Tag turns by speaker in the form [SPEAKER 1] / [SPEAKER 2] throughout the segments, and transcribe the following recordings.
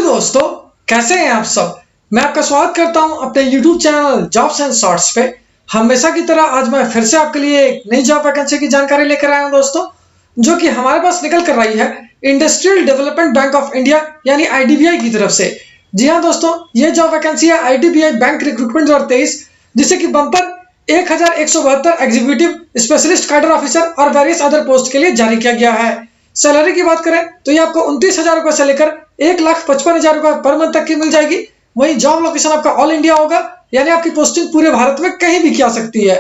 [SPEAKER 1] दोस्तों, कैसे हैं आप सब। मैं आपका स्वागत करता हूं अपने YouTube channel jobs and shorts पे। हमेशा की तरह आज मैं फिर से आपके लिए एक नई जॉब वैकेंसी की जानकारी लेकर आया हूं दोस्तों, जो कि हमारे पास निकल कर रही है industrial development bank of India यानी IDBI की तरफ से। जी हाँ दोस्तों, ये जॉब वैकेंसी है IDBI बैंक रिक्रूटमेंट 2023, जिसे कि bumper 1172 executive specialist cadre officer और वेरियस अदर पोस्ट के लिए जारी किया गया है। सैलरी की बात करें तो ये आपको 29,000 रुपए से लेकर 1,55,000 रुपए पर मंथ तक की मिल जाएगी। वहीं जॉब लोकेशन आपका ऑल इंडिया होगा, यानी आपकी पोस्टिंग पूरे भारत में कहीं भी की जा सकती है।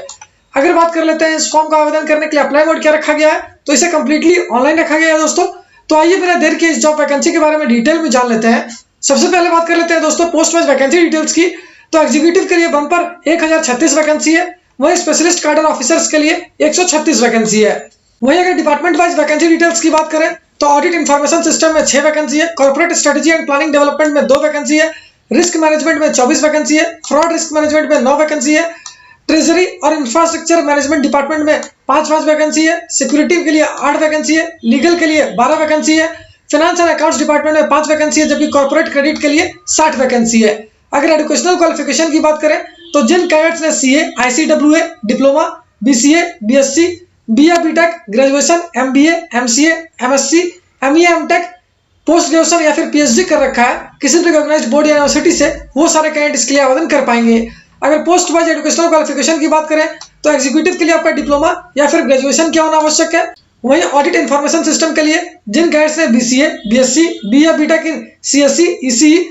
[SPEAKER 1] अगर बात कर लेते हैं इस फॉर्म का आवेदन करने के लिए अप्लाई मोड क्या रखा गया है, तो इसे कंप्लीटली ऑनलाइन रखा गया है दोस्तों। तो आइए बिना देर के इस जॉब वैकेंसी के बारे में डिटेल में जान लेते हैं। सबसे पहले बात कर लेते हैं दोस्तों पोस्ट वाइज वैकेंसी डिटेल्स की। तो एग्जीक्यूटिव के लिए बम्पर 1036 वैकेंसी है, वहीं स्पेशलिस्ट कैडर ऑफिसर्स के लिए 136 वैकेंसी है। वहीं अगर डिपार्टमेंट वाइज वैकेंसी डिटेल्स की बात करें तो ऑडिट इंफॉर्मेशन सिस्टम में 6 वैकेंसी है, corporate strategy and planning development में 2 वैकेंसी है, रिस्क मैनेजमेंट में 24 वैकेंसी है, फ्रॉड रिस्क मैनेजमेंट में 9 वैकेंसी है, ट्रेजरी और इंफ्रास्ट्रक्चर मैनेजमेंट डिपार्टमेंट में 5 वैकेंसी है, सिक्योरिटी के लिए 8 वैकेंसी है, लीगल के लिए 12 वैकेंसी है, फाइनेंस एंड अकाउंट्स डिपार्टमेंट में 5 वैकेंसी है, जबकि कॉर्पोरेट क्रेडिट के लिए 60 वैकेंसी है। अगर एजुकेशनल क्वालिफिकेशन की बात करें तो जिन कैडेट्स ने CA, ICWA, diploma, BCA, BSc, BA, BTech, graduation, MBA, MCA, MSc, MEA, MTech, post graduation या फिर PhD कर रखा है किसी रिकॉग्नाइज्ड बोर्ड या यूनिवर्सिटी से, वो सारे कैंडिडेट इसके लिए आवेदन कर पाएंगे। अगर पोस्ट वाइज एजुकेशनल क्वालिफिकेशन की बात करें तो एग्जीक्यूटिव के लिए आपका डिप्लोमा या फिर ग्रेजुएशन क्या होना आवश्यक है। वहीं ऑडिट इंफॉर्मेशन सिस्टम के लिए जिन कैडेट्स ने BCA, BSc, BA, BTech in CSE, ECE,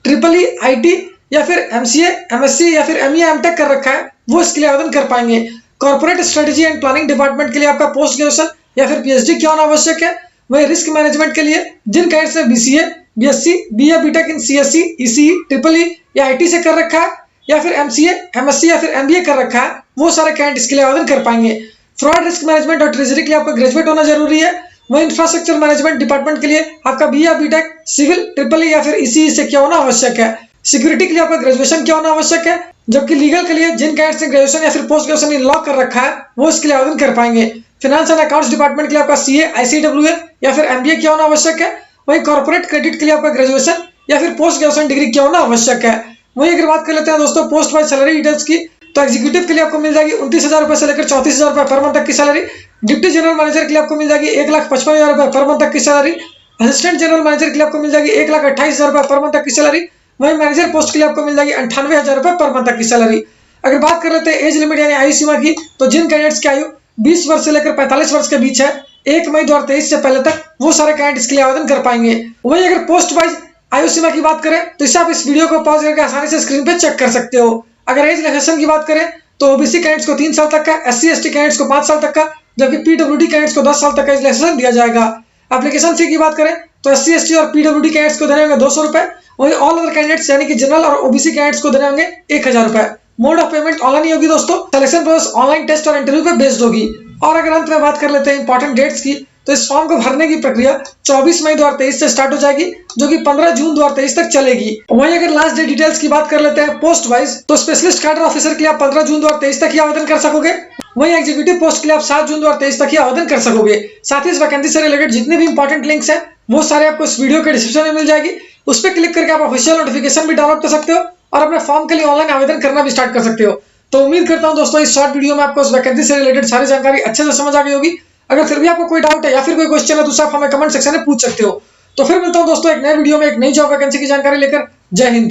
[SPEAKER 1] EEE, IT या फिर MCA, MSc या फिर MEA, MTech कर रखा है, वो इसके लिए आवेदन कर पाएंगे। Corporate strategy and planning department के लिए आपका पोस्ट ग्रेजुएशन या फिर PhD क्या होना आवश्यक है। वहीं रिस्क मैनेजमेंट के लिए जिन कैडेट्स ने BCA, BSc, BA, BTech इन CSE, ECE, EEE या IT से कर रखा है या फिर MCA, MSc या फिर MBA कर रखा है, वो सारे कैंडिडेट इसके लिए आवेदन कर पाएंगे। फ्रॉड रिस्क मैनेजमेंट और ट्रेजरी के लिए आपका ग्रेजुएट होना जरूरी है। वहीं इंफ्रास्ट्रक्चर मैनेजमेंट डिपार्टमेंट के लिए आपका BA, BTech, सिविल, EEE या फिर ECE से क्या होना आवश्यक है। सिक्योरिटी के लिए आपका ग्रेजुएशन क्या होना आवश्यक है, जबकि लीगल के लिए जिन कैडेट्स ने ग्रेजुएशन या फिर पोस्ट ग्रेजुएशन इन लॉ कर रखा है, वो इसके लिए आवेदन कर पाएंगे। फाइनेंस एंड अकाउंट्स डिपार्टमेंट के लिए आपका CA, ICWA या फिर MBA क्या होना आवश्यक है। वहीं कॉर्पोरेट क्रेडिट के लिए आपका ग्रेजुएशन या फिर पोस्ट ग्रेजुएशन डिग्री क्या होना आवश्यक है। वहीं अगर बात कर लेते हैं दोस्तों पोस्ट वाइज सैलरी डिटेल्स की, तो एग्जीक्यूटिव के लिए आपको मिल जाएगी 29,000 रुपए से लेकर 34,000 रुपए पर मंथ तक की सैलरी। डिप्टी जनरल मैनेजर के लिए आपको मिल जाएगी 1,55,000 रुपए पर मंथ तक की सैलरी। असिस्टेंट जनरल मैनेजर के लिए आपको मिल जाएगी 1,28,000 रुपए पर मंथ तक की सैलरी। वहीं मैनेजर पोस्ट के लिए आपको मिल जाएगी 98,000 रुपए पर मंथ तक की सैलरी। अगर बात कर लेते हैं एज लिमिट यानी आयु सीमा की, तो जिन कैंडिडेट्स की आयु 20 वर्ष से लेकर 45 वर्ष के बीच है 1 मई 2023 से पहले तक, वो सारे कैंडिडेट इसके लिए आवेदन कर पाएंगे। वहीं अगर पोस्ट वाइज आयु सीमा की बात करें तो इसे आप इस वीडियो को पॉज करके आसानी से स्क्रीन पे चेक कर सकते हो। अगर एज रिलैक्सेशन की बात करें तो OBC कैंडिडेट्स को 3 साल तक का, SC ST कैंडिडेट्स को 5 साल तक का, जबकि PWD कैंडिडेट्स को 10 साल तक का रिलैक्सेशन दिया जाएगा। एप्लीकेशन फी की बात करें तो SC ST और PWD कैंडिडेट्स को देने होंगे 200 रुपए। वहीं ऑल अदर कैंडिडेट्स यानी कि जनरल और OBC कैंडिडेट्स को देने होंगे 1,000 रुपए। मोड ऑफ पेमेंट ऑनलाइन ही होगी दोस्तों। सिलेक्शन प्रोसेस ऑनलाइन टेस्ट और इंटरव्यू पे बेस्ड होगी। और अगर अंत में बात कर लेते हैं इंपॉर्टेंट डेट्स की, तो इस फॉर्म को भरने की प्रक्रिया 24 मई 2023 से स्टार्ट हो जाएगी, जो कि 15 जून 2023 तक चलेगी। वहीं अगर लास्ट डे डिटेल्स की बात कर लेते हैं पोस्ट वाइज, तो स्पेशलिस्ट कैडर ऑफिसर के लिए आप 15 जून 2023 तक ही आवेदन कर सकोगे। वहीं एग्जीक्यूटिव पोस्ट के लिए आप 7 जून 2023 तक ही आवेदन कर सकोगे। साथ ही इस वैकेंसी से रिलेटेड जितने भी इंपॉर्टेंट लिंक्स हैं, वो सारे आपको इस वीडियो के डिस्क्रिप्शन में मिल जाएगी। उस पर क्लिक करके आप ऑफिशियल नोटिफिकेशन भी डाउनलोड कर सकते हो और अपने फॉर्म के लिए ऑनलाइन आवेदन करना भी स्टार्ट कर सकते हो। तो उम्मीद करता हूं दोस्तों इस शॉर्ट वीडियो में आपको इस वैकेंसी से रिलेटेड सारी जानकारी अच्छे से समझ आ गई होगी। अगर फिर भी आपको कोई डाउट है या फिर कोई क्वेश्चन है तो आप हमें कमेंट सेक्शन में पूछ सकते हो। तो फिर मिलता हूं दोस्तों एक नए वीडियो में एक नई जॉब वैकेंसी की जानकारी लेकर। जय हिंद।